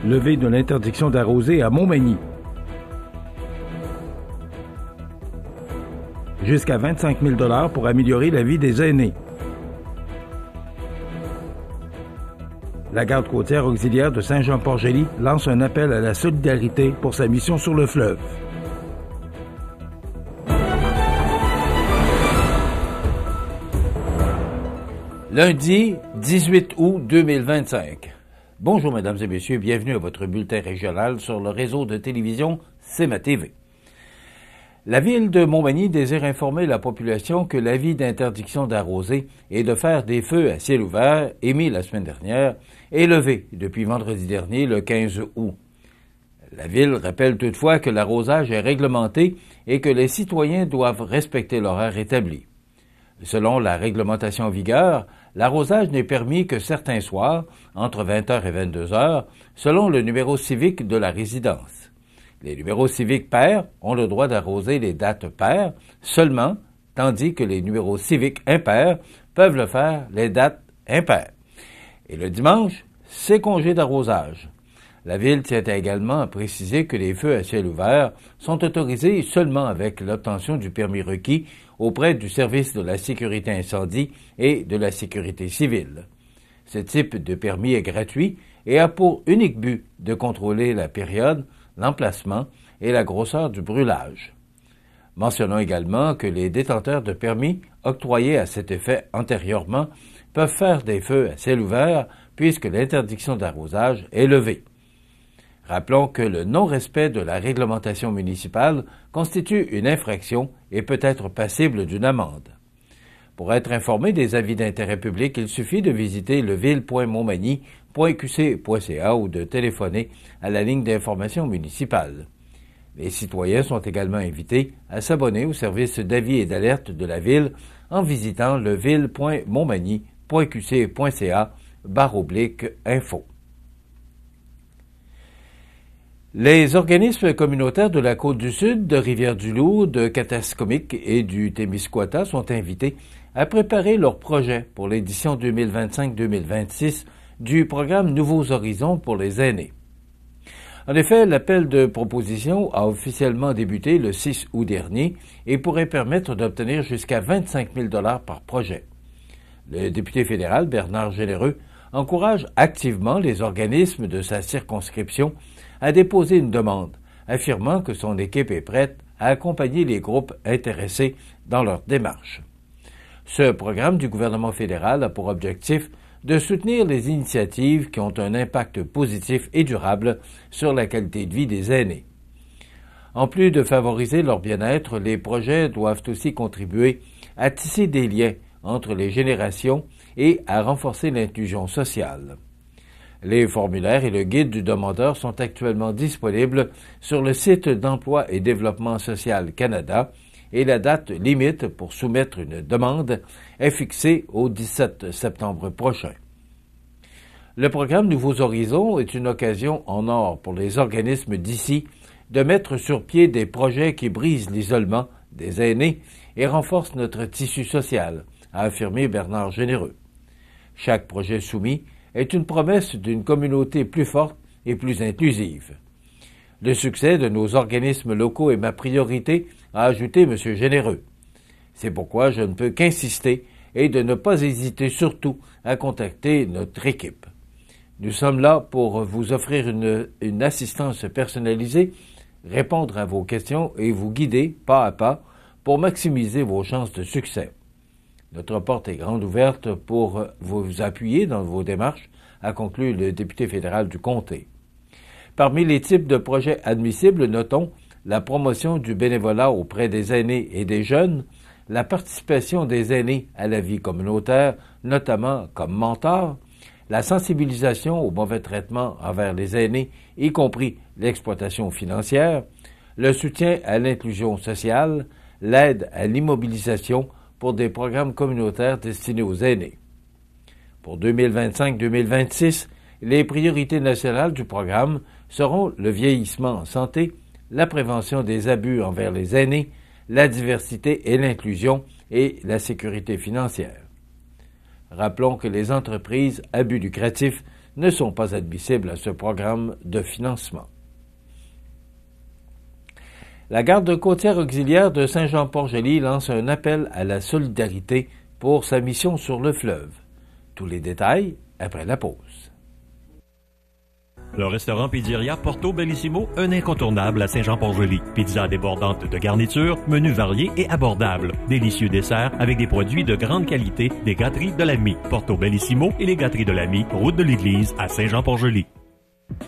Levée de l'interdiction d'arroser à Montmagny. Jusqu'à 25 000 $ pour améliorer la vie des aînés. La garde côtière auxiliaire de Saint-Jean-Port-Joli lance un appel à la solidarité pour sa mission sur le fleuve. Lundi 18 août 2025. Bonjour mesdames et messieurs, bienvenue à votre bulletin régional sur le réseau de télévision CMA TV. La ville de Montmagny désire informer la population que l'avis d'interdiction d'arroser et de faire des feux à ciel ouvert, émis la semaine dernière, est levé depuis vendredi dernier, le 15 août. La ville rappelle toutefois que l'arrosage est réglementé et que les citoyens doivent respecter l'horaire établi. Selon la réglementation en vigueur, l'arrosage n'est permis que certains soirs, entre 20h et 22h, selon le numéro civique de la résidence. Les numéros civiques pairs ont le droit d'arroser les dates paires seulement, tandis que les numéros civiques impairs peuvent le faire les dates impaires. Et le dimanche, c'est congé d'arrosage. La ville tient également à préciser que les feux à ciel ouvert sont autorisés seulement avec l'obtention du permis requis auprès du service de la sécurité incendie et de la sécurité civile. Ce type de permis est gratuit et a pour unique but de contrôler la période, l'emplacement et la grosseur du brûlage. Mentionnons également que les détenteurs de permis octroyés à cet effet antérieurement peuvent faire des feux à ciel ouvert puisque l'interdiction d'arrosage est levée. Rappelons que le non-respect de la réglementation municipale constitue une infraction et peut être passible d'une amende. Pour être informé des avis d'intérêt public, il suffit de visiter leville.montmagny.qc.ca ou de téléphoner à la ligne d'information municipale. Les citoyens sont également invités à s'abonner au service d'avis et d'alerte de la Ville en visitant leville.montmagny.qc.ca/info. Les organismes communautaires de la Côte-du-Sud, de Rivière-du-Loup, de Katascomique et du Témiscouata sont invités à préparer leurs projets pour l'édition 2025-2026 du programme Nouveaux Horizons pour les aînés. En effet, l'appel de proposition a officiellement débuté le 6 août dernier et pourrait permettre d'obtenir jusqu'à 25 000 $ par projet. Le député fédéral Bernard Généreux encourage activement les organismes de sa circonscription à déposer une demande, affirmant que son équipe est prête à accompagner les groupes intéressés dans leur démarche. Ce programme du gouvernement fédéral a pour objectif de soutenir les initiatives qui ont un impact positif et durable sur la qualité de vie des aînés. En plus de favoriser leur bien-être, les projets doivent aussi contribuer à tisser des liens entre les générations et à renforcer l'inclusion sociale. Les formulaires et le guide du demandeur sont actuellement disponibles sur le site d'Emploi et Développement social Canada et la date limite pour soumettre une demande est fixée au 17 septembre prochain. Le programme Nouveaux Horizons est une occasion en or pour les organismes d'ici de mettre sur pied des projets qui brisent l'isolement des aînés et renforcent notre tissu social, a affirmé Bernard Généreux. Chaque projet soumis est une promesse d'une communauté plus forte et plus inclusive. Le succès de nos organismes locaux est ma priorité, a ajouté M. Généreux. C'est pourquoi je ne peux qu'insister et de ne pas hésiter surtout à contacter notre équipe. Nous sommes là pour vous offrir une assistance personnalisée, répondre à vos questions et vous guider pas à pas pour maximiser vos chances de succès. Notre porte est grande ouverte pour vous appuyer dans vos démarches, a conclu le député fédéral du comté. Parmi les types de projets admissibles, notons la promotion du bénévolat auprès des aînés et des jeunes, la participation des aînés à la vie communautaire, notamment comme mentors, la sensibilisation au mauvais traitement envers les aînés, y compris l'exploitation financière, le soutien à l'inclusion sociale, l'aide à l'immobilisation pour des programmes communautaires destinés aux aînés. Pour 2025-2026, les priorités nationales du programme seront le vieillissement en santé, la prévention des abus envers les aînés, la diversité et l'inclusion et la sécurité financière. Rappelons que les entreprises à but lucratif ne sont pas admissibles à ce programme de financement. La garde côtière auxiliaire de Saint-Jean-Port-Joli lance un appel à la solidarité pour sa mission sur le fleuve. Tous les détails après la pause. Le restaurant Pizzeria Porto Bellissimo, un incontournable à Saint-Jean-Port-Joli. Pizza débordante de garniture, menus variés et abordables. Délicieux desserts avec des produits de grande qualité des gâteries de l'Ami. Porto Bellissimo et les gâteries de l'Ami, route de l'église à Saint-Jean-Port-Joli.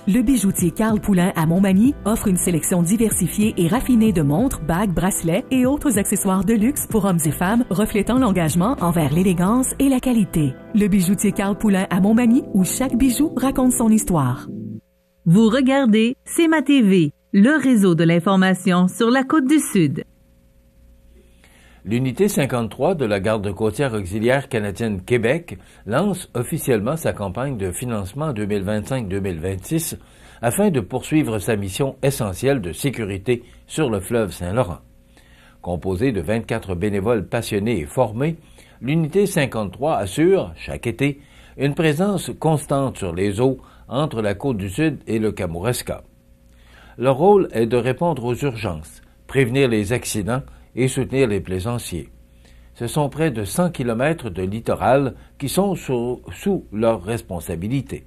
Le bijoutier Carl Poulain à Montmagny offre une sélection diversifiée et raffinée de montres, bagues, bracelets et autres accessoires de luxe pour hommes et femmes reflétant l'engagement envers l'élégance et la qualité. Le bijoutier Carl Poulain à Montmagny, où chaque bijou raconte son histoire. Vous regardez CMA TV, le réseau de l'information sur la Côte-du-Sud. L'unité 53 de la Garde côtière auxiliaire canadienne Québec lance officiellement sa campagne de financement 2025-2026 afin de poursuivre sa mission essentielle de sécurité sur le fleuve Saint-Laurent. Composée de 24 bénévoles passionnés et formés, l'unité 53 assure, chaque été, une présence constante sur les eaux entre la Côte-du-Sud et le Kamouraska. Leur rôle est de répondre aux urgences, prévenir les accidents et soutenir les plaisanciers. Ce sont près de 100 km de littoral qui sont sous leur responsabilité.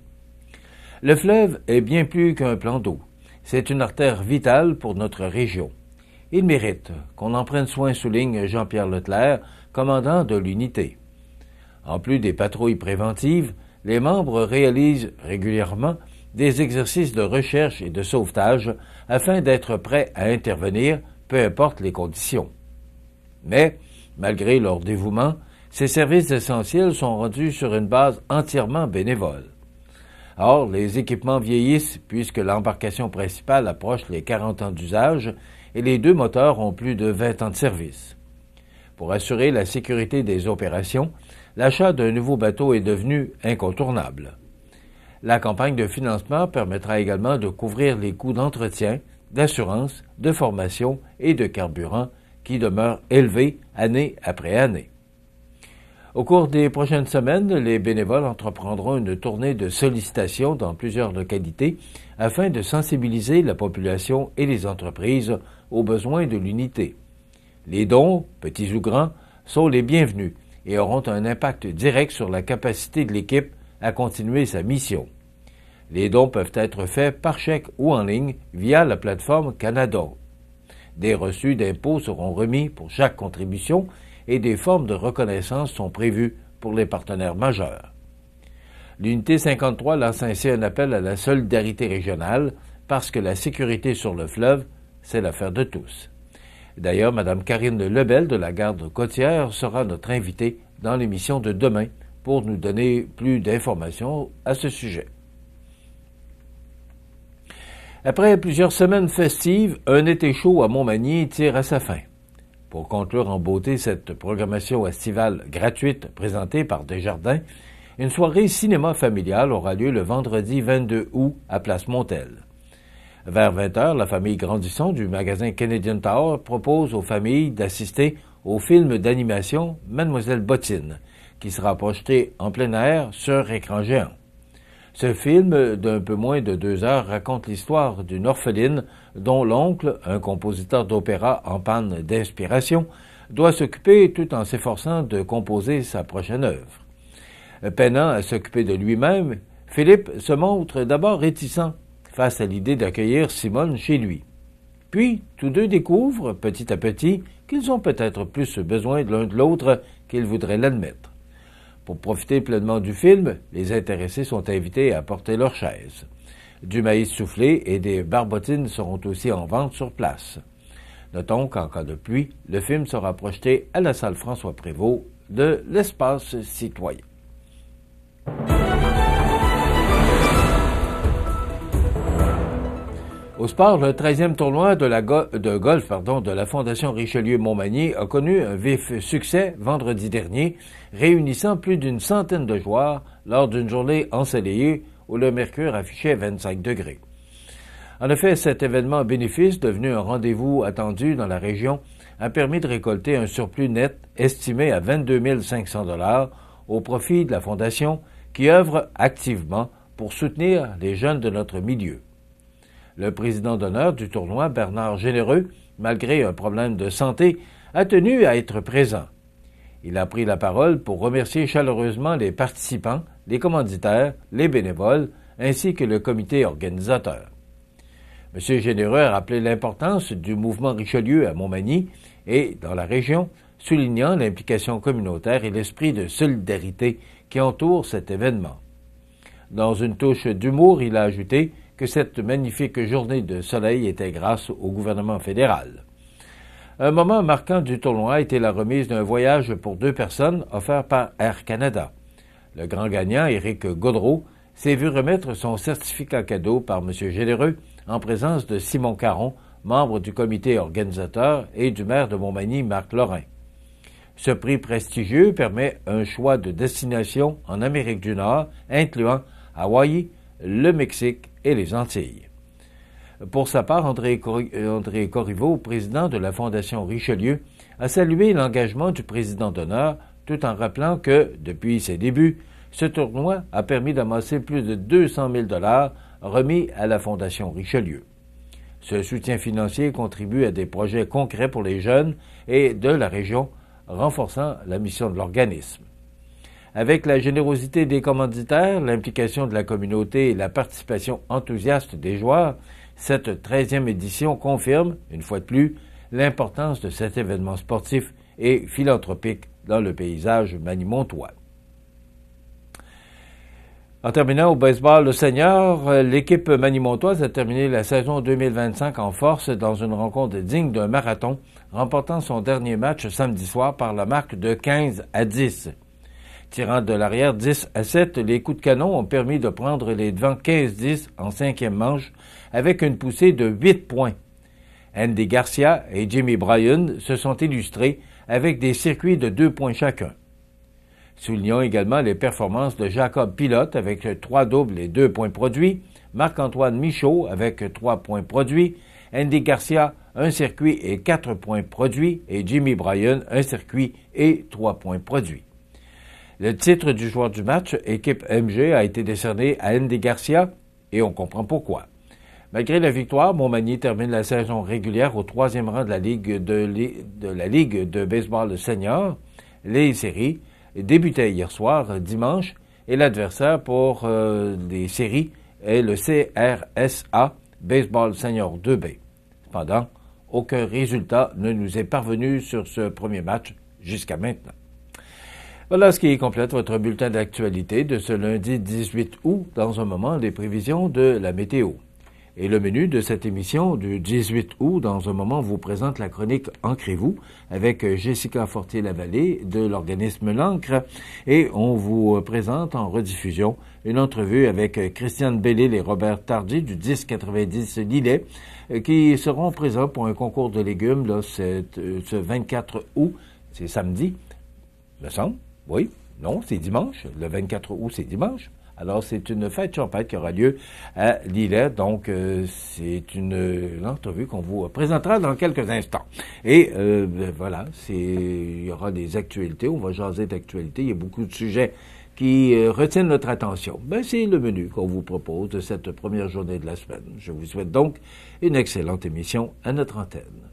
Le fleuve est bien plus qu'un plan d'eau. C'est une artère vitale pour notre région. Il mérite qu'on en prenne soin, souligne Jean-Pierre Leclerc, commandant de l'unité. En plus des patrouilles préventives, les membres réalisent régulièrement des exercices de recherche et de sauvetage afin d'être prêts à intervenir, peu importe les conditions. Mais, malgré leur dévouement, ces services essentiels sont rendus sur une base entièrement bénévole. Or, les équipements vieillissent puisque l'embarcation principale approche les 40 ans d'usage et les deux moteurs ont plus de 20 ans de service. Pour assurer la sécurité des opérations, l'achat d'un nouveau bateau est devenu incontournable. La campagne de financement permettra également de couvrir les coûts d'entretien, d'assurance, de formation et de carburant qui demeurent élevés année après année. Au cours des prochaines semaines, les bénévoles entreprendront une tournée de sollicitation dans plusieurs localités afin de sensibiliser la population et les entreprises aux besoins de l'unité. Les dons, petits ou grands, sont les bienvenus et auront un impact direct sur la capacité de l'équipe à continuer sa mission. Les dons peuvent être faits par chèque ou en ligne via la plateforme Canada. Des reçus d'impôts seront remis pour chaque contribution et des formes de reconnaissance sont prévues pour les partenaires majeurs. L'unité 53 lance ainsi un appel à la solidarité régionale parce que la sécurité sur le fleuve, c'est l'affaire de tous. D'ailleurs, Mme Karine Lebel de la Garde côtière sera notre invitée dans l'émission de demain pour nous donner plus d'informations à ce sujet. Après plusieurs semaines festives, un été chaud à Montmagny tire à sa fin. Pour conclure en beauté cette programmation estivale gratuite présentée par Desjardins, une soirée cinéma familiale aura lieu le vendredi 22 août à Place Montel. Vers 20h, la famille Grandisson du magasin Canadian Tower propose aux familles d'assister au film d'animation Mademoiselle Bottine, qui sera projeté en plein air sur écran géant. Ce film d'un peu moins de 2 heures raconte l'histoire d'une orpheline dont l'oncle, un compositeur d'opéra en panne d'inspiration, doit s'occuper tout en s'efforçant de composer sa prochaine œuvre. Peinant à s'occuper de lui-même, Philippe se montre d'abord réticent face à l'idée d'accueillir Simone chez lui. Puis, tous deux découvrent, petit à petit, qu'ils ont peut-être plus besoin de l'un de l'autre qu'ils voudraient l'admettre. Pour profiter pleinement du film, les intéressés sont invités à porter leurs chaises. Du maïs soufflé et des barbotines seront aussi en vente sur place. Notons qu'en cas de pluie, le film sera projeté à la salle François Prévost de l'Espace citoyen. Au sport, le 13e tournoi de golf de la Fondation Richelieu-Montmagny a connu un vif succès vendredi dernier, réunissant plus d'une centaine de joueurs lors d'une journée ensoleillée où le mercure affichait 25 degrés. En effet, cet événement bénéfice, devenu un rendez-vous attendu dans la région, a permis de récolter un surplus net estimé à 22 500 $ au profit de la Fondation qui œuvre activement pour soutenir les jeunes de notre milieu. Le président d'honneur du tournoi, Bernard Généreux, malgré un problème de santé, a tenu à être présent. Il a pris la parole pour remercier chaleureusement les participants, les commanditaires, les bénévoles, ainsi que le comité organisateur. M. Généreux a rappelé l'importance du mouvement Richelieu à Montmagny et dans la région, soulignant l'implication communautaire et l'esprit de solidarité qui entoure cet événement. Dans une touche d'humour, il a ajouté que cette magnifique journée de soleil était grâce au gouvernement fédéral. Un moment marquant du tournoi a été la remise d'un voyage pour 2 personnes offert par Air Canada. Le grand gagnant, Éric Gaudreau, s'est vu remettre son certificat cadeau par M. Généreux en présence de Simon Caron, membre du comité organisateur, et du maire de Montmagny, Marc Lorrain. Ce prix prestigieux permet un choix de destination en Amérique du Nord, incluant Hawaï, le Mexique et les Antilles. Pour sa part, André Corriveau, président de la Fondation Richelieu, a salué l'engagement du président d'honneur tout en rappelant que, depuis ses débuts, ce tournoi a permis d'amasser plus de 200 000 $ remis à la Fondation Richelieu. Ce soutien financier contribue à des projets concrets pour les jeunes et de la région, renforçant la mission de l'organisme. Avec la générosité des commanditaires, l'implication de la communauté et la participation enthousiaste des joueurs, cette 13e édition confirme, une fois de plus, l'importance de cet événement sportif et philanthropique dans le paysage manimontois. En terminant au baseball senior, l'équipe manimontoise a terminé la saison 2025 en force dans une rencontre digne d'un marathon, remportant son dernier match samedi soir par la marque de 15-10. Tirant de l'arrière 10-7, les coups de canon ont permis de prendre les devants 15-10 en 5e manche avec une poussée de 8 points. Andy Garcia et Jimmy Bryan se sont illustrés avec des circuits de 2 points chacun. Soulignons également les performances de Jacob Pilote avec 3 doubles et 2 points produits, Marc-Antoine Michaud avec 3 points produits, Andy Garcia 1 circuit et 4 points produits et Jimmy Bryan 1 circuit et 3 points produits. Le titre du joueur du match, équipe MG, a été décerné à Andy Garcia et on comprend pourquoi. Malgré la victoire, Montmagny termine la saison régulière au 3e rang de la Ligue de baseball senior. Les séries débutaient hier soir, dimanche, et l'adversaire pour les séries est le CRSA Baseball Senior 2B. Cependant, aucun résultat ne nous est parvenu sur ce premier match jusqu'à maintenant. Voilà ce qui complète votre bulletin d'actualité de ce lundi 18 août. Dans un moment, les prévisions de la météo. Et le menu de cette émission du 18 août, dans un moment, vous présente la chronique Ancrez-vous avec Jessica Fortier-Lavallée de l'organisme L'Ancre. Et on vous présente en rediffusion une entrevue avec Christiane Bellil et Robert Tardy du 1090 Lillet qui seront présents pour un concours de légumes là, ce 24 août. C'est samedi, me semble. Oui, non, c'est dimanche. Le 24 août, c'est dimanche. Alors, c'est une fête champêtre qui aura lieu à Lillet. Donc, c'est une entrevue qu'on vous présentera dans quelques instants. Et voilà, il y aura des actualités. On va jaser d'actualités. Il y a beaucoup de sujets qui retiennent notre attention. C'est le menu qu'on vous propose de cette première journée de la semaine. Je vous souhaite donc une excellente émission à notre antenne.